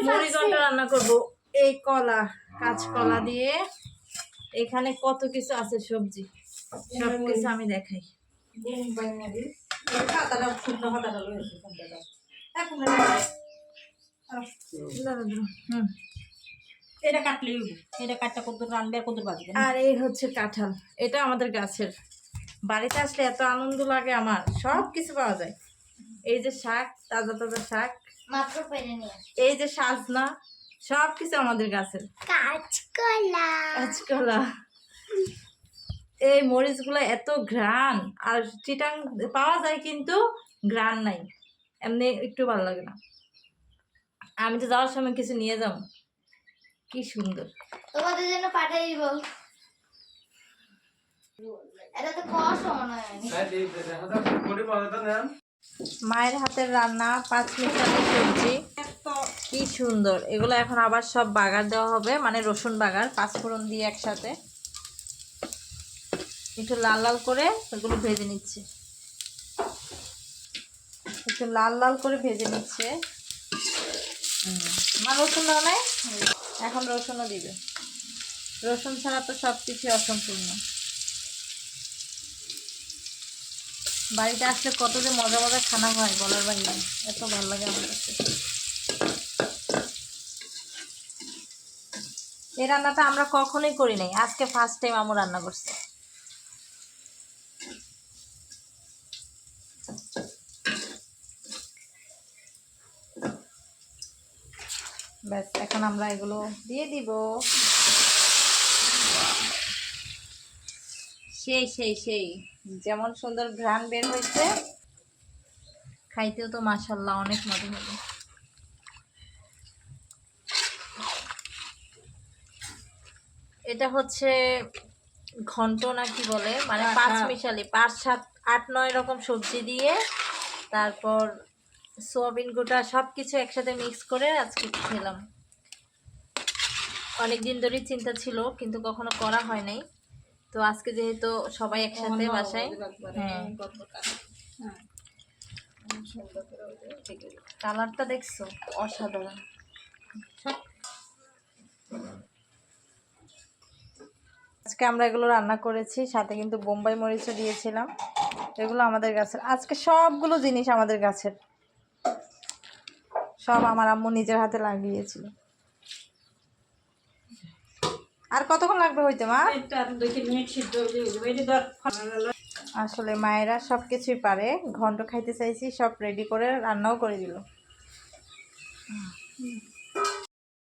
মুড়ি ঘন্ট রান্না করব। এই কলা, কাঁচকলা দিয়ে এখানে কত কিছু আছে সবজি, সব কিছু আমি দেখাই। এটা কাটলে এটা কাটটা কত রান্না কত বাজবে। আর এই হচ্ছে কাঁঠাল, এটা আমাদের গাছের। বাড়িতে আসলে এত আনন্দ লাগে আমার, সব কিছু পাওয়া যায়। এই যে শাক, তাজা তাজা শাক, এই যে সাজনা, সব কিছু আমাদের গাছের। কাঁচকলা, এই মরিচগুলো এত ঘ্রাণ, আর চিটাং পাওয়া যায় কিন্তু ঘ্রাণ নাই, এমনি একটু ভালো লাগে না। আমি তো যাওয়ার সময় কিছু নিয়ে যাব। কি সুন্দর, তোমাদের জন্য পাঠাই দিব। এটা তো খাওয়া সমান হয়। মায়ের হাতের রান্না, 5 মিশালি সবজি, কি সুন্দর। এগুলো এখন আবার সব বাগার দেওয়া হবে, মানে রসুন বাগার, 5 ফোড়ন দিয়ে একসাথে একটু লাল লাল করে এগুলো ভেজে নিচ্ছে, একটু লাল লাল করে ভেজে নিচ্ছে। মা রসুন দাও নাই? এখন রসুনও দিবে, রসুন ছাড়া তো সব কিছু অসম্পূর্ণ। বাড়িতে আসলে কত যে মজা মজা খানা হয় বলার বাইরে, এত ভালো লাগে আমার কাছে। এই রান্নাটা আমরা কখনোই করি নাই, আজকে ফার্স্ট টাইম আমু রান্না করছে। ব্যাস, এখন আমরা এগুলো দিয়ে দিব। সেই সেই সেই যেমন সুন্দর ঘ্রাণ বের হয়েছে, খাইতেও তো মাশাআল্লাহ অনেক মজা হবে। এটা হচ্ছে ঘন্ট না কি বলে, মানে 5 মিশালি, 5, 7, 8, 9 রকম সবজি দিয়ে, তারপর সোয়াবিন গোটা সবকিছু একসাথে মিক্স করে আজকে খেলাম। অনেকদিন ধরেই চিন্তা ছিল কিন্তু কখনো করা হয় নাই, তো আজকে যেহেতু সবাই একসাথে বাসায়, হ্যাঁ কালারটা দেখছো অসাধারণ। আজকে আমরা এগুলো রান্না করেছি, সাথে কিন্তু বোম্বাই মরিচও দিয়েছিলাম। এগুলো আমাদের গাছের, আজকে সবগুলো জিনিস আমাদের গাছের, সব আমার আম্মু নিজের হাতে লাগিয়েছিল। আর কতক্ষণ লাগবে হইতে মা? আসলে মায়েরা সব কিছুই পারে। ঘন্ট খাইতে চাইছি, সব রেডি করে রান্নাও করে দিল।